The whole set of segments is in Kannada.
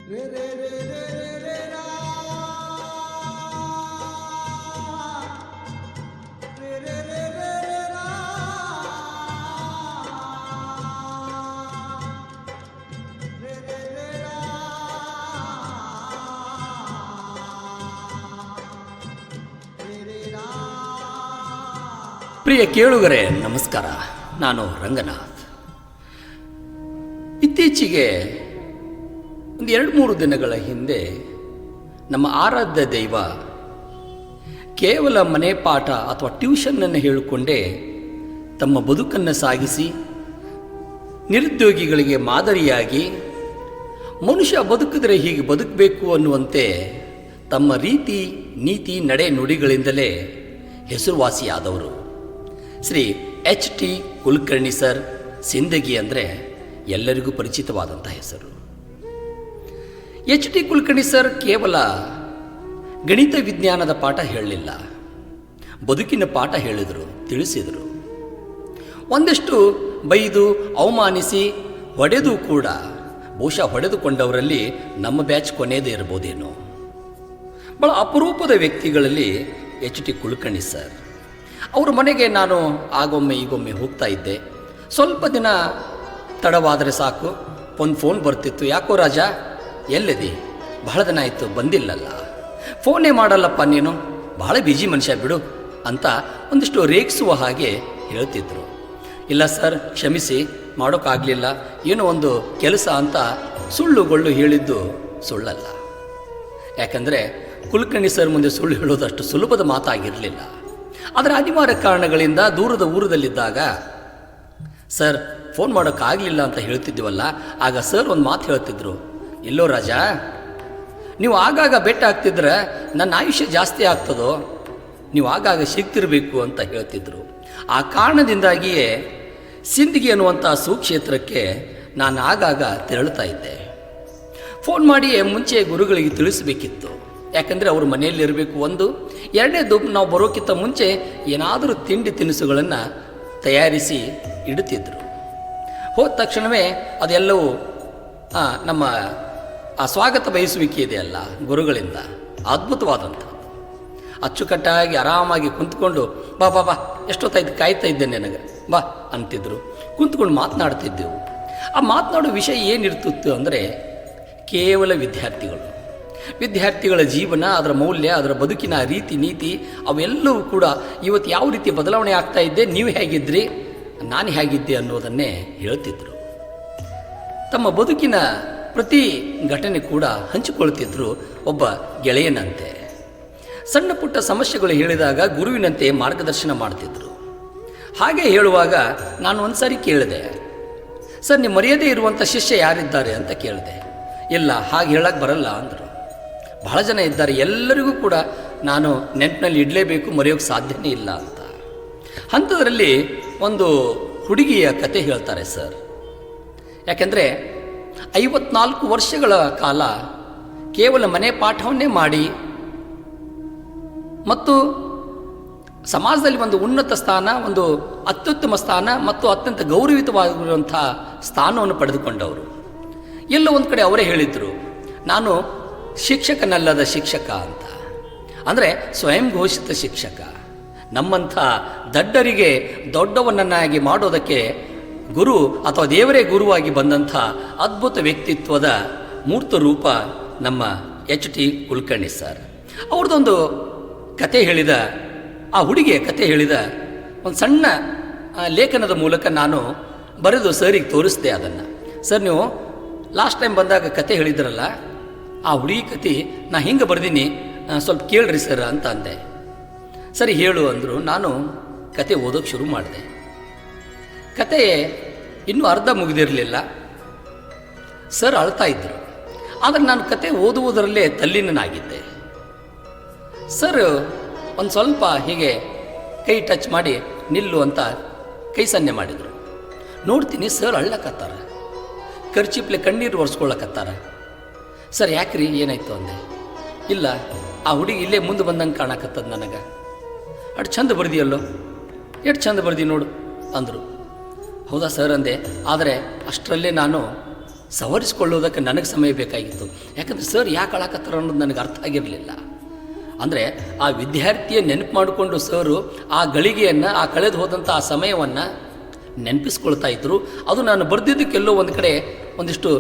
ಪ್ರಿಯ ಕೇಳುಗರೆ ನಮಸ್ಕಾರ. ನಾನು ರಂಗನಾಥ್. ಇತ್ತೀಚೆಗೆ ಒಂದು 2-3 ದಿನಗಳ ಹಿಂದೆ ನಮ್ಮ ಆರಾಧ್ಯ ದೈವ ಕೇವಲ ಮನೆ ಪಾಠ ಅಥವಾ ಟ್ಯೂಷನ್ನನ್ನು ಹೇಳಿಕೊಂಡೇ ತಮ್ಮ ಬದುಕನ್ನು ಸಾಗಿಸಿ ನಿರುದ್ಯೋಗಿಗಳಿಗೆ ಮಾದರಿಯಾಗಿ ಮನುಷ್ಯ ಬದುಕಿದರೆ ಹೀಗೆ ಬದುಕಬೇಕು ಅನ್ನುವಂತೆ ತಮ್ಮ ರೀತಿ ನೀತಿ ನಡೆ ನುಡಿಗಳಿಂದಲೇ ಹೆಸರುವಾಸಿಯಾದವರು ಶ್ರೀ H.T. ಕುಲಕರ್ಣಿ ಸರ್. ಸಿಂದಗಿ ಅಂದರೆ ಎಲ್ಲರಿಗೂ ಪರಿಚಿತವಾದಂಥ ಹೆಸರು. H.T. ಕುಲಕರ್ಣಿ ಸರ್ ಕೇವಲ ಗಣಿತ ವಿಜ್ಞಾನದ ಪಾಠ ಹೇಳಲಿಲ್ಲ, ಬದುಕಿನ ಪಾಠ ಹೇಳಿದರು, ತಿಳಿಸಿದರು. ಒಂದಷ್ಟು ಬೈದು ಅವಮಾನಿಸಿ ಹೊಡೆದು ಕೂಡ ಬಹುಶಃ ಹೊಡೆದುಕೊಂಡವರಲ್ಲಿ ನಮ್ಮ ಬ್ಯಾಚ್ ಕೊನೆಯದೇ ಇರ್ಬೋದೇನೋ. ಬಹಳ ಅಪರೂಪದ ವ್ಯಕ್ತಿಗಳಲ್ಲಿ H.T. ಕುಲಕರ್ಣಿ ಸರ್. ಅವ್ರ ಮನೆಗೆ ನಾನು ಆಗೊಮ್ಮೆ ಈಗೊಮ್ಮೆ ಹೋಗ್ತಾ ಇದ್ದೆ. ಸ್ವಲ್ಪ ದಿನ ತಡವಾದರೆ ಸಾಕು ಒಂದು ಫೋನ್ ಬರ್ತಿತ್ತು. ಯಾಕೋ ರಾಜ ಎಲ್ಲಿದೆ, ಬಹಳ ದಿನ ಆಯಿತು ಬಂದಿಲ್ಲಲ್ಲ, ಫೋನೇ ಮಾಡಲ್ಲಪ್ಪ ನೀನು, ಬಹಳ ಬಿಜಿ ಮನುಷ್ಯ ಬಿಡು ಅಂತ ಒಂದಿಷ್ಟು ರೇಗಿಸುವ ಹಾಗೆ ಹೇಳ್ತಿದ್ರು. ಇಲ್ಲ ಸರ್ ಕ್ಷಮಿಸಿ, ಮಾಡೋಕ್ಕಾಗಲಿಲ್ಲ, ಏನೋ ಒಂದು ಕೆಲಸ ಅಂತ ಸುಳ್ಳುಗೊಳ್ಳು ಹೇಳಿದ್ದು ಸುಳ್ಳಲ್ಲ. ಯಾಕಂದರೆ ಕುಲಕರ್ಣಿ ಸರ್ ಮುಂದೆ ಸುಳ್ಳು ಹೇಳೋದು ಅಷ್ಟು ಸುಲಭದ ಮಾತಾಗಿರಲಿಲ್ಲ. ಅದರ ಅನಿವಾರ್ಯ ಕಾರಣಗಳಿಂದ ದೂರದ ಊರದಲ್ಲಿದ್ದಾಗ ಸರ್ ಫೋನ್ ಮಾಡೋಕ್ಕಾಗಲಿಲ್ಲ ಅಂತ ಹೇಳ್ತಿದ್ದೀವಲ್ಲ, ಆಗ ಸರ್ ಒಂದು ಮಾತು ಹೇಳ್ತಿದ್ರು. ಎಲ್ಲೋ ರಾಜ, ನೀವು ಆಗಾಗ ಭೇಟಿ ಆಗ್ತಿದ್ರೆ ನನ್ನ ಆಯುಷ್ಯ ಜಾಸ್ತಿ ಆಗ್ತದೋ, ನೀವು ಆಗಾಗ ಸಿಗ್ತಿರಬೇಕು ಅಂತ ಹೇಳ್ತಿದ್ರು. ಆ ಕಾರಣದಿಂದಾಗಿಯೇ ಸಿಂದಗಿ ಅನ್ನುವಂಥ ಸುಕ್ಷೇತ್ರಕ್ಕೆ ನಾನು ಆಗಾಗ ತೆರಳುತ್ತಾ ಇದ್ದೆ. ಫೋನ್ ಮಾಡಿ ಮುಂಚೆ ಗುರುಗಳಿಗೆ ತಿಳಿಸಬೇಕಿತ್ತು. ಯಾಕಂದರೆ ಅವರು ಮನೆಯಲ್ಲಿರಬೇಕು. ಒಂದು ಎರಡನೇದು, ನಾವು ಬರೋಕ್ಕಿಂತ ಮುಂಚೆ ಏನಾದರೂ ತಿಂಡಿ ತಿನಿಸುಗಳನ್ನು ತಯಾರಿಸಿ ಇಡುತ್ತಿದ್ದರು. ಹೋದ ತಕ್ಷಣವೇ ಅದೆಲ್ಲವೂ ನಮ್ಮ ಆ ಸ್ವಾಗತ ಬಯಸುವಿಕೆ ಇದೆಯಲ್ಲ ಗುರುಗಳಿಂದ, ಅದ್ಭುತವಾದಂಥದ್ದು. ಅಚ್ಚುಕಟ್ಟಾಗಿ ಆರಾಮಾಗಿ ಕುಂತ್ಕೊಂಡು ಬಾ ಬಾ ಬಾ ಎಷ್ಟೊತ್ತಾಯ್ತು ಕಾಯ್ತಾ ಇದ್ದೆ ನನಗೆ ಬಾ ಅಂತಿದ್ರು. ಕುಂತ್ಕೊಂಡು ಮಾತನಾಡ್ತಿದ್ದೆವು. ಆ ಮಾತನಾಡೋ ವಿಷಯ ಏನಿರ್ತಿತ್ತು ಅಂದರೆ ಕೇವಲ ವಿದ್ಯಾರ್ಥಿಗಳ ಜೀವನ, ಅದರ ಮೌಲ್ಯ, ಅದರ ಬದುಕಿನ ರೀತಿ ನೀತಿ ಅವೆಲ್ಲವೂ ಕೂಡ ಇವತ್ತು ಯಾವ ರೀತಿ ಬದಲಾವಣೆ ಆಗ್ತಾ ಇದ್ದೆ, ನೀವು ಹೇಗಿದ್ರಿ, ನಾನು ಹೇಗಿದ್ದೆ ಅನ್ನೋದನ್ನೇ ಹೇಳ್ತಿದ್ರು. ತಮ್ಮ ಬದುಕಿನ ಪ್ರತಿ ಘಟನೆ ಕೂಡ ಹಂಚಿಕೊಳ್ತಿದ್ರು ಒಬ್ಬ ಗೆಳೆಯನಂತೆ. ಸಣ್ಣ ಪುಟ್ಟ ಸಮಸ್ಯೆಗಳು ಹೇಳಿದಾಗ ಗುರುವಿನಂತೆ ಮಾರ್ಗದರ್ಶನ ಮಾಡ್ತಿದ್ರು. ಹಾಗೆ ಹೇಳುವಾಗ ನಾನು ಒಂದು ಸಾರಿ ಕೇಳಿದೆ, ಸರ್ ನೀವು ಮರೆಯದೇ ಇರುವಂಥ ಶಿಷ್ಯ ಯಾರಿದ್ದಾರೆ ಅಂತ ಕೇಳಿದೆ. ಇಲ್ಲ ಹಾಗೆ ಹೇಳಕ್ಕೆ ಬರಲ್ಲ ಅಂದರು. ಬಹಳ ಜನ ಇದ್ದಾರೆ, ಎಲ್ಲರಿಗೂ ಕೂಡ ನಾನು ನೆನಪಿನಲ್ಲಿ ಇಡಲೇಬೇಕು, ಮರೆಯೋಕ್ಕೆ ಸಾಧ್ಯನೇ ಇಲ್ಲ ಅಂತ. ಅಂಥದ್ರಲ್ಲಿ ಒಂದು ಹುಡುಗಿಯ ಕತೆ ಹೇಳ್ತಾರೆ ಸರ್. ಯಾಕೆಂದರೆ 54 ವರ್ಷಗಳ ಕಾಲ ಕೇವಲ ಮನೆ ಪಾಠವನ್ನೇ ಮಾಡಿ ಮತ್ತು ಸಮಾಜದಲ್ಲಿ ಒಂದು ಉನ್ನತ ಸ್ಥಾನ, ಒಂದು ಅತ್ಯುತ್ತಮ ಸ್ಥಾನ ಮತ್ತು ಅತ್ಯಂತ ಗೌರವಿತವಾಗಿರುವಂಥ ಸ್ಥಾನವನ್ನು ಪಡೆದುಕೊಂಡವರು. ಎಲ್ಲೋ ಒಂದು ಕಡೆ ಅವರೇ ಹೇಳಿದರು, ನಾನು ಶಿಕ್ಷಕನಲ್ಲದ ಶಿಕ್ಷಕ ಅಂತ. ಅಂದರೆ ಸ್ವಯಂ ಘೋಷಿತ ಶಿಕ್ಷಕ. ನಮ್ಮಂಥ ದಡ್ಡರಿಗೆ ದೊಡ್ಡವನನ್ನಾಗಿ ಮಾಡೋದಕ್ಕೆ ಗುರು ಅಥವಾ ದೇವರೇ ಗುರುವಾಗಿ ಬಂದಂಥ ಅದ್ಭುತ ವ್ಯಕ್ತಿತ್ವದ ಮೂರ್ತ ರೂಪ ನಮ್ಮ H.T. ಕುಲಕರ್ಣಿ ಸರ್. ಅವ್ರದ್ದೊಂದು ಕತೆ ಹೇಳಿದ, ಆ ಹುಡುಗಿಯ ಕತೆ ಹೇಳಿದ ಒಂದು ಸಣ್ಣ ಲೇಖನದ ಮೂಲಕ ನಾನು ಬರೆದು ಸರಿಗೆ ತೋರಿಸ್ದೆ ಅದನ್ನು. ಸರ್ ನೀವು ಲಾಸ್ಟ್ ಟೈಮ್ ಬಂದಾಗ ಕತೆ ಹೇಳಿದ್ರಲ್ಲ, ಆ ಹುಡುಗಿ ಕತೆ ನಾ ಹಿಂಗೆ ಬರ್ದೀನಿ, ಸ್ವಲ್ಪ ಕೇಳ್ರಿ ಸರ್ ಅಂತ ಅಂದೆ. ಸರಿ ಹೇಳು ಅಂದರು. ನಾನು ಕತೆ ಓದೋಕ್ಕೆ ಶುರು ಮಾಡಿದೆ. ಕತೆ ಇನ್ನೂ ಅರ್ಧ ಮುಗಿದಿರಲಿಲ್ಲ. ಸರ್ ಅಳ್ತಾ ಇದ್ದರು. ಆದರೆ ನಾನು ಕತೆ ಓದುವುದರಲ್ಲೇ ತಲ್ಲೀನನಾಗಿದ್ದೆ. ಸರ್ ಒಂದು ಸ್ವಲ್ಪ ಹೀಗೆ ಕೈ ಟಚ್ ಮಾಡಿ ನಿಲ್ಲು ಅಂತ ಕೈ ಸನ್ನೆ ಮಾಡಿದರು. ನೋಡ್ತೀನಿ ಸರ್ ಅಳ್ಳಕತ್ತಾರ, ಖರ್ಚಿಪ್ಲೆ ಕಣ್ಣೀರು ಒರೆಸ್ಕೊಳ್ಳಕತ್ತಾರ. ಸರ್ ಯಾಕ್ರಿ ಏನಾಯ್ತು ಅಂದೆ. ಇಲ್ಲ ಆ ಹುಡುಗಿ ಇಲ್ಲೇ ಮುಂದೆ ಬಂದಂಗೆ ಕಾಣಕತ್ತದ ನನಗೆ, ಅಷ್ಟು ಚಂದ ಬರ್ದಿಯಲ್ಲೋ, ಎಷ್ಟು ಚಂದ ಬರ್ದಿ ನೋಡು ಅಂದರು. ಹೌದಾ ಸರ್ ಅಂದೆ. ಆದರೆ ಅಷ್ಟರಲ್ಲೇ ನಾನು ಸವರಿಸಿಕೊಳ್ಳೋದಕ್ಕೆ ನನಗೆ ಸಮಯ ಬೇಕಾಗಿತ್ತು. ಯಾಕಂದರೆ ಸರ್ ಯಾಕೆ ಅಳಕತ್ತಾರ ಅನ್ನೋದು ನನಗೆ ಅರ್ಥ ಆಗಿರಲಿಲ್ಲ. ಅಂದರೆ ಆ ವಿದ್ಯಾರ್ಥಿಯ ನೆನಪು ಮಾಡಿಕೊಂಡು ಸರು ಆ ಗಳಿಗೆಯನ್ನು, ಆ ಕಳೆದು ಹೋದಂಥ ಆ ಸಮಯವನ್ನು ನೆನಪಿಸ್ಕೊಳ್ತಾ ಇದ್ದರು. ಅದು ನಾನು ಬರೆದಿದ್ದಕ್ಕೆಲ್ಲೋ ಒಂದು ಕಡೆ ಒಂದಿಷ್ಟು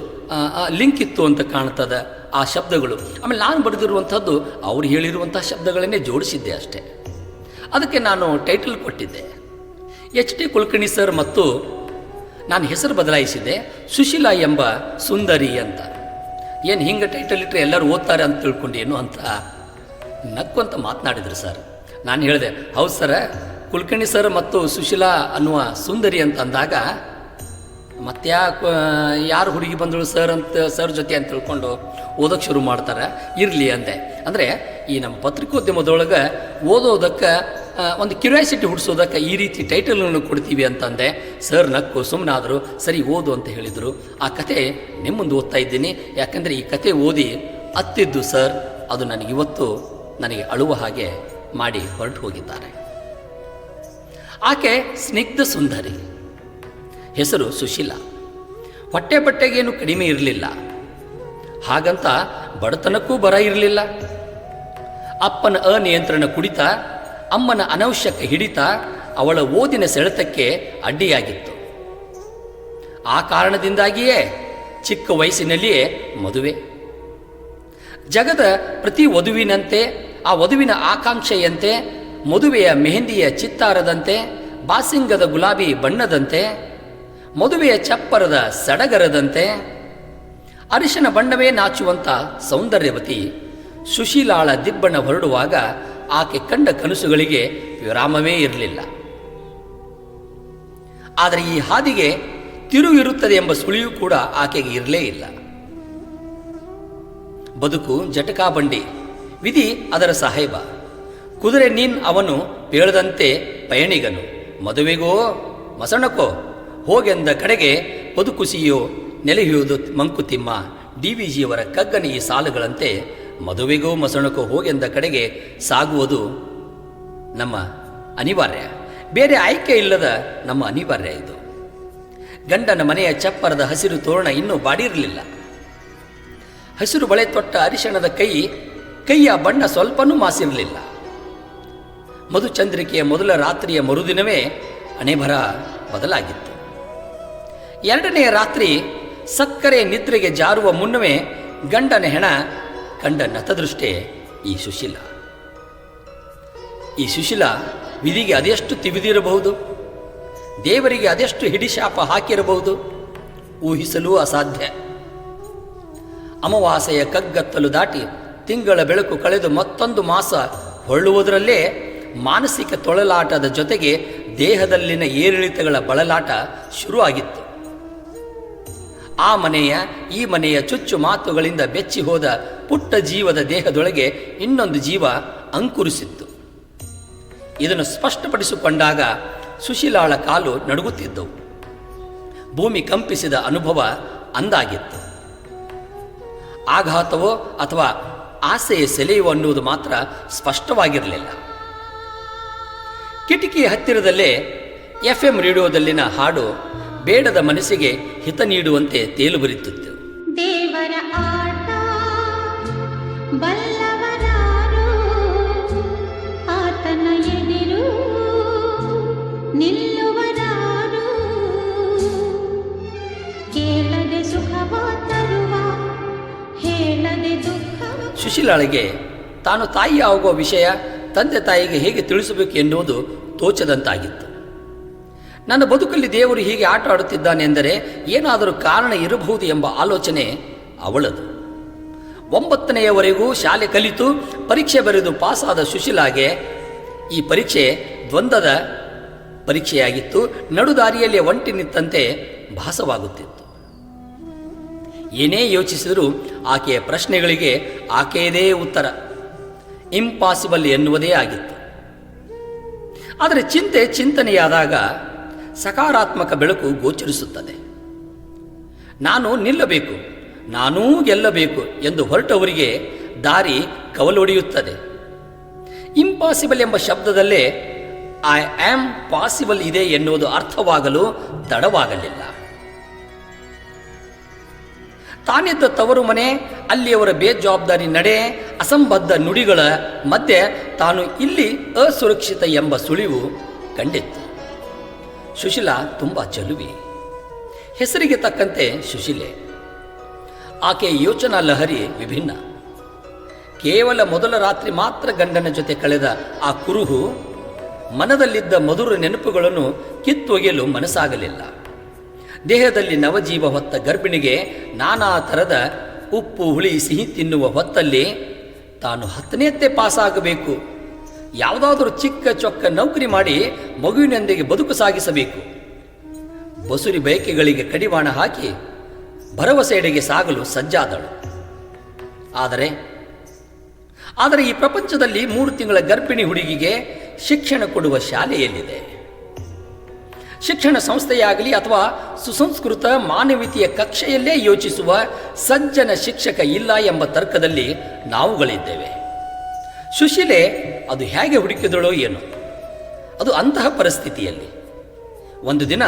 ಲಿಂಕ್ ಇತ್ತು ಅಂತ ಕಾಣ್ತದೆ ಆ ಶಬ್ದಗಳು. ಆಮೇಲೆ ನಾನು ಬರೆದಿರುವಂಥದ್ದು ಅವ್ರು ಹೇಳಿರುವಂಥ ಶಬ್ದಗಳನ್ನೇ ಜೋಡಿಸಿದ್ದೆ ಅಷ್ಟೇ. ಅದಕ್ಕೆ ನಾನು ಟೈಟಲ್ ಕೊಟ್ಟಿದ್ದೆ ಎಚ್.ಡಿ. ಕುಲಕರ್ಣಿ ಸರ್, ಮತ್ತು ನಾನು ಹೆಸರು ಬದಲಾಯಿಸಿದ್ದೆ ಸುಶೀಲಾ ಎಂಬ ಸುಂದರಿ ಅಂತ. ಏನು ಹಿಂಗೆ ಟೈಟಲ್ ಇಟ್ಟರೆ ಎಲ್ಲರೂ ಓದ್ತಾರೆ ಅಂತ ತಿಳ್ಕೊಂಡೇನು ಅಂತ ನಕ್ಕು ಅಂತ ಮಾತನಾಡಿದ್ರು ಸರ್. ನಾನು ಹೇಳಿದೆ, ಹೌದು ಸರ, ಕುಲಕರ್ಣಿ ಸರ್ ಮತ್ತು ಸುಶೀಲಾ ಅನ್ನುವ ಸುಂದರಿ ಅಂತ ಅಂದಾಗ ಯಾರು ಹುಡುಗಿ ಬಂದಳು ಸರ್ ಅಂತ ಸರ್ ಜೊತೆ ಅಂತ ತಿಳ್ಕೊಂಡು ಓದೋಕ್ಕೆ ಶುರು ಮಾಡ್ತಾರೆ. ಇರಲಿ ಅಂದೆ. ಅಂದರೆ ಈ ನಮ್ಮ ಪತ್ರಿಕೋದ್ಯಮದೊಳಗೆ ಓದೋದಕ್ಕೆ ಒಂದು ಕ್ಯೂರಿಯಾಸಿಟಿ ಹುಡ್ಸೋದಕ್ಕೆ ಈ ರೀತಿ ಟೈಟಲ್ಗಳನ್ನು ಕೊಡ್ತೀವಿ ಅಂತಂದೆ. ಸರ್ ನಕ್ಕು ಸುಮ್ಮನಾದರು. ಸರಿ ಓದು ಅಂತ ಹೇಳಿದರು. ಆ ಕತೆ ನಿಮ್ಮ ಮುಂದೆ ಓದ್ತಾ ಇದ್ದೀನಿ. ಯಾಕಂದರೆ ಈ ಕತೆ ಓದಿ ಅತ್ತಿದ್ದು ಸರ್ ಅದು ನನಗಿವತ್ತು ನನಗೆ ಅಳುವ ಹಾಗೆ ಮಾಡಿ ಹೊರಟು ಹೋಗಿದ್ದಾರೆ. ಆಕೆ ಸ್ನಿಗ್ಧ ಸುಂದರಿ, ಹೆಸರು ಸುಶೀಲಾ. ಹೊಟ್ಟೆ ಬಟ್ಟೆಗೇನು ಕಡಿಮೆ ಇರಲಿಲ್ಲ, ಹಾಗಂತ ಬಡತನಕ್ಕೂ ಬರ ಇರಲಿಲ್ಲ. ಅಪ್ಪನ ಅನಿಯಂತ್ರಣ ಕುಡಿತ, ಅಮ್ಮನ ಅನವಶ್ಯಕ ಹಿಡಿತ ಅವಳ ಓದಿನ ಸೆಳೆತಕ್ಕೆ ಅಡ್ಡಿಯಾಗಿತ್ತು. ಆ ಕಾರಣದಿಂದಾಗಿಯೇ ಚಿಕ್ಕ ವಯಸ್ಸಿನಲ್ಲಿಯೇ ಮದುವೆ. ಜಗದ ಪ್ರತಿ ವಧುವಿನಂತೆ, ಆ ವಧುವಿನ ಆಕಾಂಕ್ಷೆಯಂತೆ, ಮದುವೆಯ ಮೆಹಂದಿಯ ಚಿತ್ತಾರದಂತೆ, ಬಾಸಿಂಗದ ಗುಲಾಬಿ ಬಣ್ಣದಂತೆ, ಮದುವೆಯ ಚಪ್ಪರದ ಸಡಗರದಂತೆ, ಅರಿಶಿನ ಬಣ್ಣವೇ ನಾಚುವಂಥ ಸೌಂದರ್ಯವತಿ ಸುಶೀಲಾಳ ದಿಬ್ಬಣ ಹೊರಡುವಾಗ ಆಕೆ ಕಂಡ ಕನಸುಗಳಿಗೆ ವಿರಾಮವೇ ಇರಲಿಲ್ಲ. ಆದರೆ ಈ ಹಾದಿಗೆ ತಿರುವು ಇರುತ್ತದೆ ಎಂಬ ಸುಳಿಯೂ ಕೂಡ ಆಕೆಗೆ ಇರಲೇ ಇಲ್ಲ. ಬದುಕು ಜಟಕಾ ಬಂಡಿ, ವಿಧಿ ಅದರ ಸಾಹೇಬ. ಕುದುರೆ ನೀನ್ ಅವನು ಪೇಳದಂತೆ ಪಯಣಿಗನು. ಮದುವೆಗೋ ಮಸಣಕೋ ಹೋಗೆಂದ ಕಡೆಗೆ ಬದುಕುಸಿಯೋ ನೆಲೆಯುವುದು ಮಂಕುತಿಮ್ಮ. DVಜಿಯವರ ಕಗ್ಗನ ಈ ಸಾಲುಗಳಂತೆ ಮದುವೆಗೋ ಮಸಣಕೋ ಹೋಗೆಂದ ಕಡೆಗೆ ಸಾಗುವುದು ನಮ್ಮ ಅನಿವಾರ್ಯ. ಬೇರೆ ಆಯ್ಕೆ ಇಲ್ಲದ ನಮ್ಮ ಅನಿವಾರ್ಯ ಇದು. ಗಂಡನ ಮನೆಯ ಚಪ್ಪರದ ಹಸಿರು ತೋರಣ ಇನ್ನೂ ಬಾಡಿರಲಿಲ್ಲ. ಹಸಿರು ಬಳೆ ತೊಟ್ಟ ಅರಿಶಣದ ಕೈಯ ಬಣ್ಣ ಸ್ವಲ್ಪನೂ ಮಾಸಿರಲಿಲ್ಲ. ಮಧುಚಂದ್ರಿಕೆಯ ಮೊದಲ ರಾತ್ರಿಯ ಮರುದಿನವೇ ಹಣೆಬರ ಬದಲಾಗಿತ್ತು. ಎರಡನೆಯ ರಾತ್ರಿ ಸಕ್ಕರೆ ನಿದ್ರೆಗೆ ಜಾರುವ ಮುನ್ನವೇ ಗಂಡನ ಹೆಣ ಕಂಡ ನತದೃಷ್ಟೇ ಈ ಸುಶೀಲಾ. ಈ ಸುಶೀಲಾ ವಿಧಿಗೆ ಅದೆಷ್ಟು ತಿವಿದಿರಬಹುದು, ದೇವರಿಗೆ ಅದೆಷ್ಟು ಹಿಡಿಶಾಪ ಹಾಕಿರಬಹುದು, ಊಹಿಸಲೂ ಅಸಾಧ್ಯ. ಅಮಾವಾಸ್ಯೆಯ ಕಗ್ಗತ್ತಲು ದಾಟಿ ತಿಂಗಳ ಬೆಳಕು ಕಳೆದು ಮತ್ತೊಂದು ಮಾಸ ಹೊರಳುವುದರಲ್ಲೇ ಮಾನಸಿಕ ತೊಳಲಾಟದ ಜೊತೆಗೆ ದೇಹದಲ್ಲಿನ ಏರಿಳಿತಗಳ ಬಳಲಾಟ ಶುರುವಾಗಿತ್ತು. ಆ ಮನೆಯ ಈ ಮನೆಯ ಚುಚ್ಚು ಮಾತುಗಳಿಂದ ಬೆಚ್ಚಿ ಹೋದ ಪುಟ್ಟ ಜೀವದ ದೇಹದೊಳಗೆ ಇನ್ನೊಂದು ಜೀವ ಅಂಕುರಿಸಿತ್ತು. ಇದನ್ನು ಸ್ಪಷ್ಟಪಡಿಸಿಕೊಂಡಾಗ ಸುಶೀಲಾಳ ಕಾಲು ನಡುಗುತ್ತಿದ್ದವು. ಭೂಮಿ ಕಂಪಿಸಿದ ಅನುಭವ ಅಂದಾಗಿತ್ತು. ಆಘಾತವೋ ಅಥವಾ ಆಸೆಯ ಸೆಲೆಯೋ ಅನ್ನುವುದು ಮಾತ್ರ ಸ್ಪಷ್ಟವಾಗಿರಲಿಲ್ಲ. ಕಿಟಕಿಯ ಹತ್ತಿರದಲ್ಲೇ FM ರೇಡಿಯೋದಲ್ಲಿನ ಹಾಡು ಬೇಡದ ಮನಸ್ಸಿಗೆ ಹಿತ ನೀಡುವಂತೆ ತೇಲು ಬರಿತಿತ್ತು. ದೇವರ ಆಟ ಬಲ್ಲವರಾರು, ಆತನ ಎದಿರು ನಿಲ್ಲುವರಾರು, ಕೇಳದೆ ಸುಖವ ತರುವ ಹೇಳದೆ ದುಃಖ. ಸುಶೀಲಾಳಿಗೆ ತಾನು ತಾಯಿ ಆಗುವ ವಿಷಯ ತಂದೆ ತಾಯಿಗೆ ಹೇಗೆ ತಿಳಿಸಬೇಕು ಎನ್ನುವುದು ತೋಚದಂತಾಗಿತ್ತು. ನನ್ನ ಬದುಕಲ್ಲಿ ದೇವರು ಹೀಗೆ ಆಟ ಆಡುತ್ತಿದ್ದಾನೆ ಎಂದರೆ ಏನಾದರೂ ಕಾರಣ ಇರಬಹುದು ಎಂಬ ಆಲೋಚನೆ ಅವಳದು. 9ನೆಯವರೆಗೂ ಶಾಲೆ ಕಲಿತು ಪರೀಕ್ಷೆ ಬರೆದು ಪಾಸಾದ ಸುಶೀಲಾಗೆ ಈ ಪರೀಕ್ಷೆ ದ್ವಂದ್ವದ ಪರೀಕ್ಷೆಯಾಗಿತ್ತು. ನಡುದಾರಿಯಲ್ಲಿ ಒಂಟಿ ನಿಂತಂತೆ ಭಾಸವಾಗುತ್ತಿತ್ತು. ಏನೇ ಯೋಚಿಸಿದರೂ ಆಕೆಯ ಪ್ರಶ್ನೆಗಳಿಗೆ ಆಕೆಯದೇ ಉತ್ತರ ಇಂಪಾಸಿಬಲ್ ಎನ್ನುವುದೇ ಆಗಿತ್ತು. ಆದರೆ ಚಿಂತನೆಯಾದಾಗ ಸಕಾರಾತ್ಮಕ ಬೆಳಕು ಗೋಚರಿಸುತ್ತದೆ. ನಾನು ನಿಲ್ಲಬೇಕು, ನಾನೂ ಗೆಲ್ಲಬೇಕು ಎಂದು ಹೊರಟವರಿಗೆ ದಾರಿ ಕವಲೊಡೆಯುತ್ತದೆ. ಇಂಪಾಸಿಬಲ್ ಎಂಬ ಶಬ್ದದಲ್ಲೇ ಐ ಆಮ್ ಪಾಸಿಬಲ್ ಇದೆ ಎನ್ನುವುದು ಅರ್ಥವಾಗಲು ತಡವಾಗಲಿಲ್ಲ. ತಾನಿದ್ದ ತವರು ಮನೆ, ಅಲ್ಲಿಯವರ ಬೇಜವಾಬ್ದಾರಿ ನಡೆ, ಅಸಂಬದ್ಧ ನುಡಿಗಳ ಮಧ್ಯೆ ತಾನು ಇಲ್ಲಿ ಅಸುರಕ್ಷಿತ ಎಂಬ ಸುಳಿವು ಕಂಡಿತ್ತು. ಸುಶೀಲಾ ತುಂಬ ಚೆಲುವಿ, ಹೆಸರಿಗೆ ತಕ್ಕಂತೆ ಸುಶೀಲೆ. ಆಕೆಯ ಯೋಚನಾ ಲಹರಿ ವಿಭಿನ್ನ. ಕೇವಲ ಮೊದಲ ರಾತ್ರಿ ಮಾತ್ರ ಗಂಡನ ಜೊತೆ ಕಳೆದ ಆ ಕುರುಹು ಮನದಲ್ಲಿದ್ದ ಮಧುರ ನೆನಪುಗಳನ್ನು ಕಿತ್ತೊಗೆಯಲು ಮನಸ್ಸಾಗಲಿಲ್ಲ. ದೇಹದಲ್ಲಿ ನವಜೀವ ಹೊತ್ತ ಗರ್ಭಿಣಿಗೆ ನಾನಾ ಥರದ ಉಪ್ಪು ಹುಳಿ ಸಿಹಿ ತಿನ್ನುವ ಹೊತ್ತಲ್ಲಿ ತಾನು 10ನೇತ್ತೆ ಪಾಸಾಗಬೇಕು, ಯಾವುದಾದ್ರೂ ಚಿಕ್ಕ ಚೊಕ್ಕ ನೌಕರಿ ಮಾಡಿ ಮಗುವಿನೊಂದಿಗೆ ಬದುಕು ಸಾಗಿಸಬೇಕು. ಬಸುರಿ ಬಯಕೆಗಳಿಗೆ ಕಡಿವಾಣ ಹಾಕಿ ಭರವಸೆಯೆಡೆಗೆ ಸಾಗಲು ಸಜ್ಜಾದಳು. ಆದರೆ ಈ ಪ್ರಪಂಚದಲ್ಲಿ 3 ತಿಂಗಳ ಗರ್ಭಿಣಿ ಹುಡುಗಿಗೆ ಶಿಕ್ಷಣ ಕೊಡುವ ಶಾಲೆಯಲ್ಲಿದೆ? ಶಿಕ್ಷಣ ಸಂಸ್ಥೆಯಾಗಲಿ ಅಥವಾ ಸುಸಂಸ್ಕೃತ ಮಾನವೀಯತೆಯ ಕಕ್ಷೆಯಲ್ಲೇ ಯೋಚಿಸುವ ಸಜ್ಜನ ಶಿಕ್ಷಕ ಇಲ್ಲ ಎಂಬ ತರ್ಕದಲ್ಲಿ ನಾವುಗಳಿದ್ದೇವೆ. ಸುಶೀಲೆ ಅದು ಹೇಗೆ ಹುಡುಕಿದಳೋ ಏನೋ. ಅದು ಅಂತಹ ಪರಿಸ್ಥಿತಿಯಲ್ಲಿ ಒಂದು ದಿನ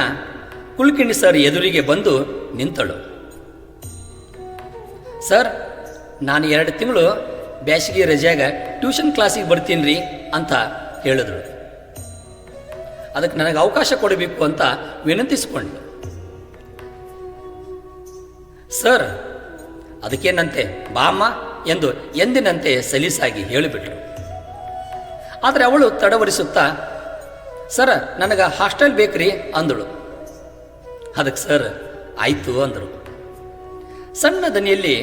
ಕುಲಕರ್ಣಿ ಸರ್ ಎದುರಿಗೆ ಬಂದು ನಿಂತಳು. ಸರ್, ನಾನು 2 ತಿಂಗಳು ಬೇಸಿಗೆ ರಜೆಯಾಗ ಟ್ಯೂಷನ್ ಕ್ಲಾಸಿಗೆ ಬರ್ತೀನಿ ರೀ ಅಂತ ಹೇಳಿದಳು. ಅದಕ್ಕೆ ನನಗೆ ಅವಕಾಶ ಕೊಡಬೇಕು ಅಂತ ವಿನಂತಿಸಿಕೊಂಡು, ಸರ್ ಅದಕ್ಕೇನಂತೆ ಬಾಮ್ಮ ಎಂದು ಎಂದಿನಂತೆ ಸಲೀಸಾಗಿ ಹೇಳಿಬಿಟ್ರು. ಆದರೆ ಅವಳು ತಡವರಿಸುತ್ತಾ, ಸರ್ ನನಗೆ ಹಾಸ್ಟೆಲ್ ಬೇಕ್ರಿ ಅಂದಳು. ಅದಕ್ಕೆ ಸರ್ ಆಯಿತು ಅಂದರು. ಸಣ್ಣ ದನಿಯಲ್ಲಿ,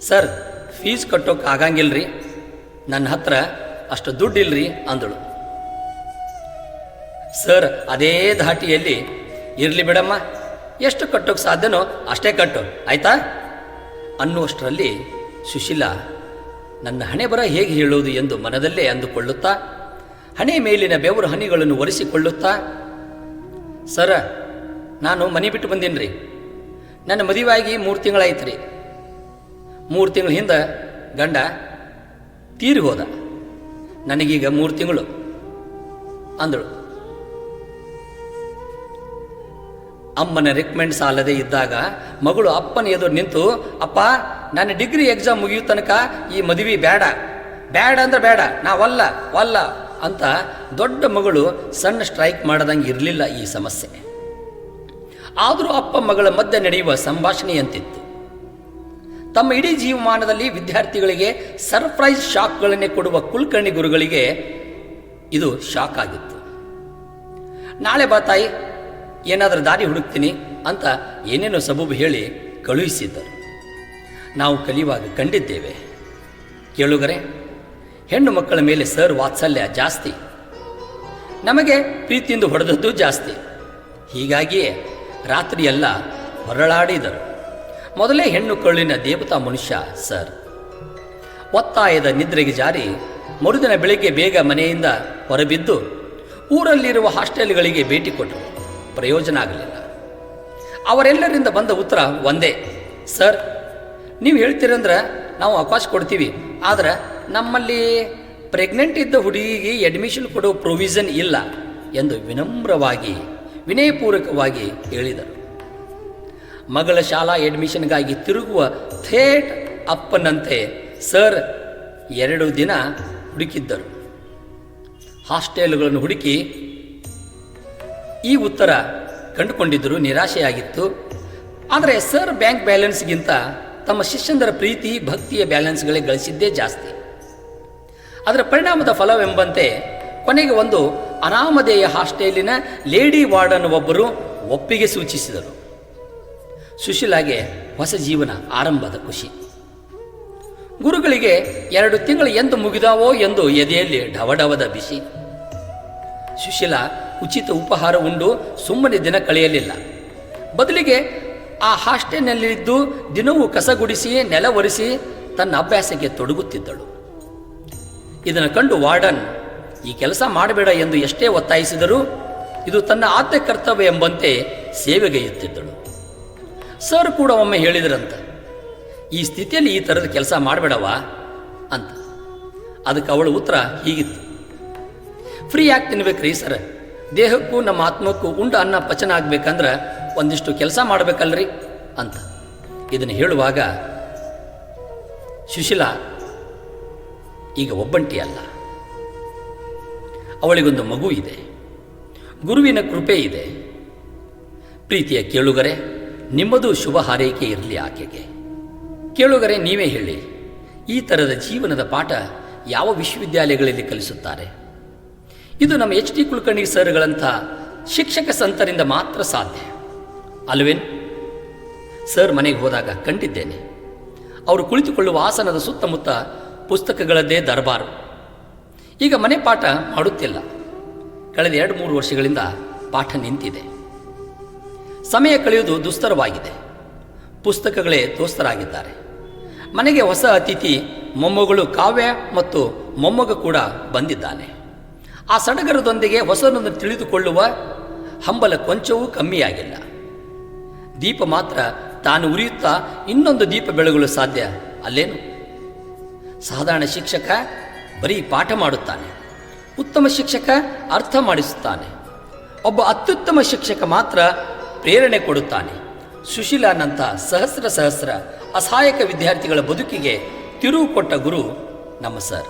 ಸರ್ ಫೀಸ್ ಕಟ್ಟೋಕೆ ಆಗಂಗಿಲ್ರಿ, ನನ್ನ ಹತ್ರ ಅಷ್ಟು ದುಡ್ಡಿಲ್ರಿ ಅಂದಳು. ಸರ್ ಅದೇ ಧಾಟಿಯಲ್ಲಿ, ಇರಲಿ ಬಿಡಮ್ಮ, ಎಷ್ಟು ಕಟ್ಟೋಕೆ ಸಾಧ್ಯನೋ ಅಷ್ಟೇ ಕಟ್ಟು ಆಯ್ತಾ ಅನ್ನುವಷ್ಟರಲ್ಲಿ ಸುಶೀಲಾ ನನ್ನ ಹಣೆ ಬರ ಹೇಗೆ ಹೇಳೋದು ಎಂದು ಮನದಲ್ಲೇ ಅಂದುಕೊಳ್ಳುತ್ತಾ, ಹಣೆ ಮೇಲಿನ ಬೆವರು ಹನಿಗಳನ್ನು ಒರೆಸಿಕೊಳ್ಳುತ್ತಾ, ಸರ ನಾನು ಮನೆ ಬಿಟ್ಟು ಬಂದೀನಿ ರೀ, ನನ್ನ ಮದುವೆಯಾಗಿ 3 ತಿಂಗಳಾಯ್ತು ರೀ, 3 ತಿಂಗಳ ಹಿಂದೆ ಗಂಡ ತೀರಿ ಹೋದ, ನನಗೀಗ 3 ತಿಂಗಳು ಅಂದಳು. ಅಮ್ಮನ ರೆಕಮೆಂಡ್ ಸಾಲದೇ ಇದ್ದಾಗ ಮಗಳು ಅಪ್ಪನ ಎದುರು ನಿಂತು, ಅಪ್ಪ ನನ್ನ ಡಿಗ್ರಿ ಎಕ್ಸಾಮ್ ಮುಗಿಯೋ ತನಕ ಈ ಮದುವೆ ಬೇಡ, ಬೇಡ ಅಂದ್ರೆ ಬೇಡ, ನಾ ವಲ್ಲ ಅಂತ ದೊಡ್ಡ ಮಗಳು ಸಣ್ಣ ಸ್ಟ್ರೈಕ್ ಮಾಡದಂಗೆ ಇರಲಿಲ್ಲ ಈ ಸಮಸ್ಯೆ. ಆದರೂ ಅಪ್ಪ ಮಗಳ ಮಧ್ಯೆ ನಡೆಯುವ ಸಂಭಾಷಣೆಯಂತಿತ್ತು. ತಮ್ಮ ಇಡೀ ಜೀವಮಾನದಲ್ಲಿ ವಿದ್ಯಾರ್ಥಿಗಳಿಗೆ ಸರ್ಪ್ರೈಸ್ ಶಾಕ್ಗಳನ್ನೇ ಕೊಡುವ ಕುಲಕರ್ಣಿ ಗುರುಗಳಿಗೆ ಇದು ಶಾಕ್ ಆಗಿತ್ತು. ನಾಳೆ ಬಾ ತಾಯಿ, ಏನಾದರೂ ದಾರಿ ಹುಡುಕ್ತೀನಿ ಅಂತ ಏನೇನೋ ಸಬೂಬು ಹೇಳಿ ಕಳುಹಿಸಿದ್ದರು. ನಾವು ಕಲಿಯುವಾಗ ಕಂಡಿದ್ದೇವೆ ಕೇಳುಗರೆ, ಹೆಣ್ಣು ಮಕ್ಕಳ ಮೇಲೆ ಸರ್ ವಾತ್ಸಲ್ಯ ಜಾಸ್ತಿ, ನಮಗೆ ಪ್ರೀತಿಯಿಂದ ಹೊಡೆದದ್ದು ಜಾಸ್ತಿ. ಹೀಗಾಗಿಯೇ ರಾತ್ರಿಯೆಲ್ಲ ಹೊರಳಾಡಿದರು. ಮೊದಲೇ ಹೆಣ್ಣು ಕರುಳಿನ ದೇವತಾ ಮನುಷ್ಯ ಸರ್. ಒತ್ತಾಯದ ನಿದ್ರೆಗೆ ಜಾರಿ ಮರುದಿನ ಬೆಳಿಗ್ಗೆ ಬೇಗ ಮನೆಯಿಂದ ಹೊರಬಿದ್ದು ಊರಲ್ಲಿರುವ ಹಾಸ್ಟೆಲ್ಗಳಿಗೆ ಭೇಟಿ ಕೊಟ್ಟರು. ಪ್ರಯೋಜನ ಆಗಲಿಲ್ಲ. ಅವರೆಲ್ಲರಿಂದ ಬಂದ ಉತ್ತರ ಒಂದೇ, ಸರ್ ನೀವು ಹೇಳ್ತೀರಂದ್ರೆ ನಾವು ಅವಕಾಶ ಕೊಡ್ತೀವಿ, ಆದರೆ ನಮ್ಮಲ್ಲಿ ಪ್ರೆಗ್ನೆಂಟ್ ಇದ್ದ ಹುಡುಗಿಗೆ ಅಡ್ಮಿಷನ್ ಕೊಡೋ ಪ್ರೊವಿಷನ್ ಇಲ್ಲ ಎಂದು ವಿನಮ್ರವಾಗಿ ವಿನಯಪೂರ್ವಕವಾಗಿ ಹೇಳಿದರು. ಮಗಳ ಶಾಲಾ ಅಡ್ಮಿಷನ್ಗಾಗಿ ತಿರುಗುವ ಥೇಟ್ ಅಪ್ಪನಂತೆ ಸರ್ 2 ದಿನ ಹುಡುಕಿದ್ದರು. ಹಾಸ್ಟೆಲ್ಗಳನ್ನು ಹುಡುಕಿ ಈ ಉತ್ತರ ಕಂಡುಕೊಂಡಿದ್ದರು. ನಿರಾಶೆಯಾಗಿತ್ತು. ಆದರೆ ಸರ್ ಬ್ಯಾಂಕ್ ಬ್ಯಾಲೆನ್ಸ್ಗಿಂತ ತಮ್ಮ ಶಿಷ್ಯಂದರ ಪ್ರೀತಿ ಭಕ್ತಿಯ ಬ್ಯಾಲೆನ್ಸ್ಗಳೇ ಗಳಿಸಿದ್ದೇ ಜಾಸ್ತಿ. ಅದರ ಪರಿಣಾಮದ ಫಲವೆಂಬಂತೆ ಕೊನೆಗೆ ಒಂದು ಅನಾಮಧೇಯ ಹಾಸ್ಟೆಲಿನ ಲೇಡಿ ವಾರ್ಡನ್ ಒಬ್ಬರು ಒಪ್ಪಿಗೆ ಸೂಚಿಸಿದರು. ಸುಶೀಲಾಗೆ ಹೊಸ ಜೀವನ ಆರಂಭದ ಖುಷಿ. ಗುರುಗಳಿಗೆ 2 ತಿಂಗಳು ಎಂದು ಮುಗಿದಾವೋ ಎಂದು ಎದೆಯಲ್ಲಿ ಢವಢವದ ಬಿಸಿ. ಸುಶೀಲಾ ಉಚಿತ ಉಪಹಾರ ಉಂಡು ಸುಮ್ಮನೆ ದಿನ ಕಳೆಯಲಿಲ್ಲ. ಬದಲಿಗೆ ಆ ಹಾಸ್ಟೆಲ್ನಲ್ಲಿದ್ದು ದಿನವೂ ಕಸಗುಡಿಸಿ ನೆಲ ಒರೆಸಿ ತನ್ನ ಅಭ್ಯಾಸಕ್ಕೆ ತೊಡಗುತ್ತಿದ್ದಳು. ಇದನ್ನು ಕಂಡು ವಾರ್ಡನ್ ಈ ಕೆಲಸ ಮಾಡಬೇಡ ಎಂದು ಎಷ್ಟೇ ಒತ್ತಾಯಿಸಿದರೂ ಇದು ತನ್ನ ಆದ್ಯ ಕರ್ತವ್ಯ ಎಂಬಂತೆ ಸೇವೆಗೈಯುತ್ತಿದ್ದಳು. ಸರ್ ಕೂಡ ಒಮ್ಮೆ ಹೇಳಿದ್ರಂತ, ಈ ಸ್ಥಿತಿಯಲ್ಲಿ ಈ ಥರದ ಕೆಲಸ ಮಾಡಬೇಡವಾ ಅಂತ. ಅದಕ್ಕೆ ಅವಳ ಉತ್ತರ ಹೀಗಿತ್ತು, ಫ್ರೀ ಆಗಿ ತಿನ್ಬೇಕ್ರಿ ಸರ್, ದೇಹಕ್ಕೂ ನಮ್ಮ ಆತ್ಮಕ್ಕೂ ಉಂಡ ಅನ್ನ ಪಚನ ಆಗ್ಬೇಕಂದ್ರೆ ಒಂದಿಷ್ಟು ಕೆಲಸ ಮಾಡಬೇಕಲ್ರಿ ಅಂತ. ಇದನ್ನು ಹೇಳುವಾಗ ಸುಶೀಲಾ ಈಗ ಒಬ್ಬಂಟಿ ಅಲ್ಲ, ಅವಳಿಗೊಂದು ಮಗು ಇದೆ, ಗುರುವಿನ ಕೃಪೆ ಇದೆ. ಪ್ರೀತಿಯ ಕೇಳುಗರೆ, ನಿಮ್ಮದು ಶುಭ ಹಾರೈಕೆ ಇರಲಿ ಆಕೆಗೆ. ಕೇಳುಗರೆ, ನೀವೇ ಹೇಳಿ, ಈ ಥರದ ಜೀವನದ ಪಾಠ ಯಾವ ವಿಶ್ವವಿದ್ಯಾಲಯಗಳಲ್ಲಿ ಕಲಿಸುತ್ತಾರೆ? ಇದು ನಮ್ಮ ಎಚ್ ಡಿ ಕುಲಕರ್ಣಿ ಸರ್ಗಳಂಥ ಶಿಕ್ಷಕ ಸಂತರಿಂದ ಮಾತ್ರ ಸಾಧ್ಯ ಅಲ್ವೇನು? ಸರ್ ಮನೆಗೆ ಹೋದಾಗ ಕಂಡಿದ್ದೇನೆ. ಅವರು ಕುಳಿತುಕೊಳ್ಳುವ ಆಸನದ ಸುತ್ತಮುತ್ತ ಪುಸ್ತಕಗಳದ್ದೇ ದರ್ಬಾರು. ಈಗ ಮನೆ ಪಾಠ ಮಾಡುತ್ತಿಲ್ಲ. ಕಳೆದ 2-3 ವರ್ಷಗಳಿಂದ ಪಾಠ ನಿಂತಿದೆ. ಸಮಯ ಕಳೆಯುವುದು ದುಸ್ತರವಾಗಿದೆ. ಪುಸ್ತಕಗಳೇ ದೋಸ್ತರಾಗಿದ್ದಾರೆ. ಮನೆಗೆ ಹೊಸ ಅತಿಥಿ ಮೊಮ್ಮಗಳು ಕಾವ್ಯ ಮತ್ತು ಮೊಮ್ಮಗ ಕೂಡ ಬಂದಿದ್ದಾನೆ. ಆ ಸಡಗರದೊಂದಿಗೆ ಹೊಸದನ್ನು ತಿಳಿದುಕೊಳ್ಳುವ ಹಂಬಲ ಕೊಂಚವೂ ಕಮ್ಮಿಯಾಗಿಲ್ಲ. ದೀಪ ಮಾತ್ರ ತಾನು ಉರಿಯುತ್ತಾ ಇನ್ನೊಂದು ದೀಪ ಬೆಳಗಲು ಸಾಧ್ಯ ಅಲ್ಲೇನು? ಸಾಧಾರಣ ಶಿಕ್ಷಕ ಬರೀ ಪಾಠ ಮಾಡುತ್ತಾನೆ, ಉತ್ತಮ ಶಿಕ್ಷಕ ಅರ್ಥ ಮಾಡಿಸುತ್ತಾನೆ. ಒಬ್ಬ ಅತ್ಯುತ್ತಮ ಶಿಕ್ಷಕ ಮಾತ್ರ ಪ್ರೇರಣೆ ಕೊಡುತ್ತಾನೆ. ಸುಶೀಲಾನಂಥ ಸಹಸ್ರ ಅಸಹಾಯಕ ವಿದ್ಯಾರ್ಥಿಗಳ ಬದುಕಿಗೆ ತಿರುವು ಕೊಟ್ಟ ಗುರು ನಮ್ಮ ಸರ್.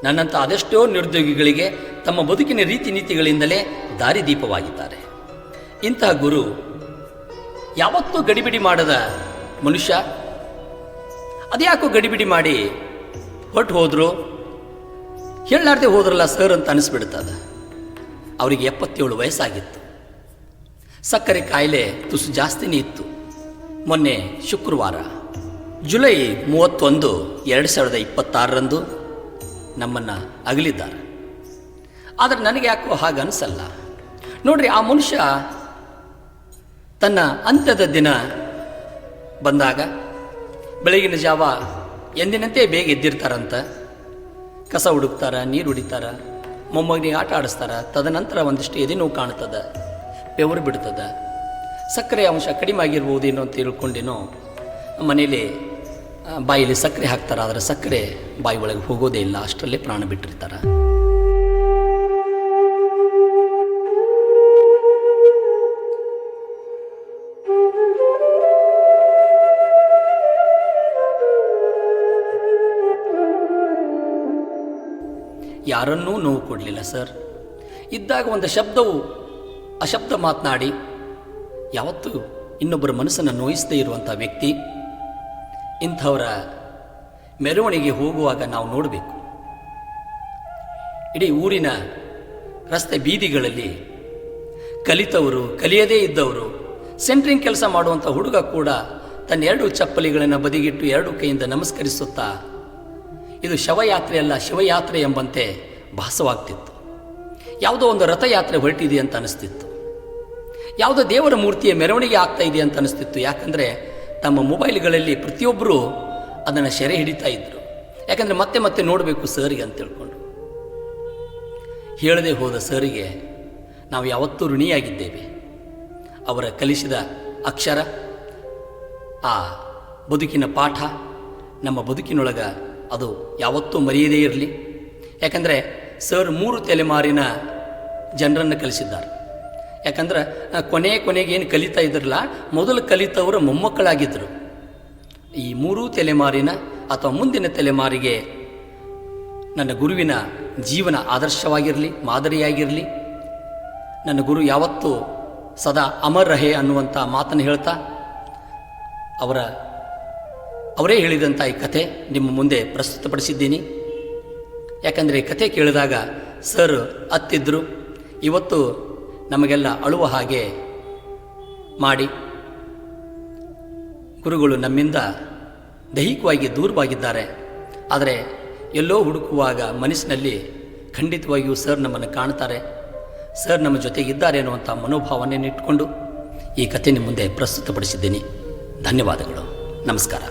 ನನ್ನಂಥ ಅದೆಷ್ಟೋ ನಿರುದ್ಯೋಗಿಗಳಿಗೆ ತಮ್ಮ ಬದುಕಿನ ರೀತಿ ನೀತಿಗಳಿಂದಲೇ ದಾರಿದೀಪವಾಗಿದ್ದಾರೆ. ಇಂತಹ ಗುರು ಯಾವತ್ತೂ ಗಡಿಬಿಡಿ ಮಾಡದ ಮನುಷ್ಯ. ಅದ್ಯಾಕೋ ಗಡಿಬಿಡಿ ಮಾಡಿ ಹೊರಟು ಹೋದ್ರು, ಹೇಳಲಾರ್ದೆ ಹೋದ್ರಲ್ಲ ಸರ್ ಅಂತ ಅನಿಸ್ಬಿಡ್ತದ. ಅವರಿಗೆ 77 ವಯಸ್ಸಾಗಿತ್ತು. ಸಕ್ಕರೆ ಕಾಯಿಲೆ ತುಸು ಜಾಸ್ತಿನೇ ಇತ್ತು. ಮೊನ್ನೆ ಶುಕ್ರವಾರ ಜುಲೈ 31, 2026ರಂದು ನಮ್ಮನ್ನು ಅಗಲಿದ್ದಾರೆ. ಆದರೆ ನನಗೆ ಯಾಕೋ ಹಾಗೆ ಅನಿಸಲ್ಲ. ನೋಡ್ರಿ, ಆ ಮನುಷ್ಯ ತನ್ನ ಅಂತ್ಯದ ದಿನ ಬಂದಾಗ ಬೆಳಗಿನ ಜಾವ ಎಂದಿನಂತೆ ಬೇಗ ಎದ್ದಿರ್ತಾರಂತ. ಕಸ ಹುಡುಕ್ತಾರ, ನೀರು ಹೊಡಿತಾರ, ಮೊಮ್ಮಗನಿಗೆ ಆಟ ಆಡಿಸ್ತಾರ. ತದನಂತರ ಒಂದಿಷ್ಟು ಎದೆನೋವು ಕಾಣ್ತದೆ, ಬೆವರು ಬಿಡ್ತದೆ. ಸಕ್ಕರೆ ಅಂಶ ಕಡಿಮೆ ಆಗಿರ್ಬೋದೇನೋ ಅಂತ ತಿಳ್ಕೊಂಡೇನೋ ಮನೇಲಿ ಬಾಯಲ್ಲಿ ಸಕ್ಕರೆ ಹಾಕ್ತಾರೆ. ಆದರೆ ಸಕ್ಕರೆ ಬಾಯಿ ಒಳಗೆ ಹೋಗೋದೇ ಇಲ್ಲ, ಅಷ್ಟರಲ್ಲೇ ಪ್ರಾಣ ಬಿಟ್ಟಿರ್ತಾರೆ. ಯಾರನ್ನೂ ನೋವು ಕೊಡಲಿಲ್ಲ ಸರ್. ಇದ್ದಾಗ ಒಂದು ಶಬ್ದವು ಅಶಬ್ದ ಮಾತನಾಡಿ ಯಾವತ್ತೂ ಇನ್ನೊಬ್ಬರ ಮನಸ್ಸನ್ನು ನೋಯಿಸದೇ ಇರುವಂಥ ವ್ಯಕ್ತಿ. ಇಂಥವರ ಮೆರವಣಿಗೆ ಹೋಗುವಾಗ ನಾವು ನೋಡಬೇಕು. ಇಡೀ ಊರಿನ ರಸ್ತೆ ಬೀದಿಗಳಲ್ಲಿ ಕಲಿತವರು, ಕಲಿಯದೇ ಇದ್ದವರು, ಸೆಂಟ್ರಿಂಗ್ ಕೆಲಸ ಮಾಡುವಂಥ ಹುಡುಗ ಕೂಡ ತನ್ನ 2 ಚಪ್ಪಲಿಗಳನ್ನು ಬದಿಗಿಟ್ಟು 2 ಕೈಯಿಂದ ನಮಸ್ಕರಿಸುತ್ತಾ ಇದು ಶವಯಾತ್ರೆ ಅಲ್ಲ ಶಿವಯಾತ್ರೆ ಎಂಬಂತೆ ಭಾಸವಾಗ್ತಿತ್ತು. ಯಾವುದೋ ಒಂದು ರಥಯಾತ್ರೆ ಹೊರಟಿದೆ ಅಂತ ಅನಿಸ್ತಿತ್ತು. ಯಾವುದೋ ದೇವರ ಮೂರ್ತಿಯ ಮೆರವಣಿಗೆ ಆಗ್ತಾ ಇದೆ ಅಂತ ಅನಿಸ್ತಿತ್ತು. ಯಾಕಂದರೆ ತಮ್ಮ ಮೊಬೈಲ್ಗಳಲ್ಲಿ ಪ್ರತಿಯೊಬ್ಬರೂ ಅದನ್ನು ಸೆರೆ ಹಿಡಿತಾ ಇದ್ದರು. ಯಾಕಂದರೆ ಮತ್ತೆ ಮತ್ತೆ ನೋಡಬೇಕು ಸರಿಗೆ ಅಂತ ತಿಳ್ಕೊಂಡು. ಹೇಳದೆ ಹೋದ ಸರಿಗೆ ನಾವು ಯಾವತ್ತೂ ಋಣಿಯಾಗಿದ್ದೇವೆ. ಅವರ ಕಲಿಸಿದ ಅಕ್ಷರ, ಆ ಬದುಕಿನ ಪಾಠ ನಮ್ಮ ಬದುಕಿನೊಳಗೆ ಅದು ಯಾವತ್ತೂ ಮರೆಯದೇ ಇರಲಿ. ಯಾಕಂದರೆ ಸರ್ 3 ತಲೆಮಾರಿನ ಜನರನ್ನು ಕಲಿಸಿದ್ದಾರೆ. ಯಾಕಂದ್ರೆ ಕೊನೆಗೆ ಏನು ಕಲಿತಾ ಇದ್ರಲ್ಲ, ಮೊದಲು ಕಲಿತವರು ಮೊಮ್ಮಕ್ಕಳಾಗಿದ್ದರು. ಈ 3 ತಲೆಮಾರಿನ ಅಥವಾ ಮುಂದಿನ ತಲೆಮಾರಿಗೆ ನನ್ನ ಗುರುವಿನ ಜೀವನ ಆದರ್ಶವಾಗಿರಲಿ, ಮಾದರಿಯಾಗಿರಲಿ. ನನ್ನ ಗುರು ಯಾವತ್ತೂ ಸದಾ ಅಮರ್ ರಹೆ ಅನ್ನುವಂಥ ಮಾತನ್ನು ಹೇಳ್ತಾ ಅವರೇ ಹೇಳಿದಂಥ ಈ ಕಥೆ ನಿಮ್ಮ ಮುಂದೆ ಪ್ರಸ್ತುತಪಡಿಸಿದ್ದೀನಿ. ಯಾಕಂದರೆ ಈ ಕಥೆ ಕೇಳಿದಾಗ ಸರ್ ಅತ್ತಿದ್ದರು. ಇವತ್ತು ನಮಗೆಲ್ಲ ಅಳುವ ಹಾಗೆ ಮಾಡಿ ಗುರುಗಳು ನಮ್ಮಿಂದ ದೈಹಿಕವಾಗಿ ದೂರವಾಗಿದ್ದಾರೆ. ಆದರೆ ಎಲ್ಲೋ ಹುಡುಕುವಾಗ ಮನಸ್ಸಿನಲ್ಲಿ ಖಂಡಿತವಾಗಿಯೂ ಸರ್ ನಮ್ಮನ್ನು ಕಾಣ್ತಾರೆ, ಸರ್ ನಮ್ಮ ಜೊತೆಗಿದ್ದಾರೆ ಅನ್ನುವಂಥ ಮನೋಭಾವನೆಯನ್ನು ಇಟ್ಕೊಂಡು ಈ ಕಥೆ ನಿಮ್ಮ ಮುಂದೆ ಪ್ರಸ್ತುತಪಡಿಸಿದ್ದೀನಿ. ಧನ್ಯವಾದಗಳು. ನಮಸ್ಕಾರ.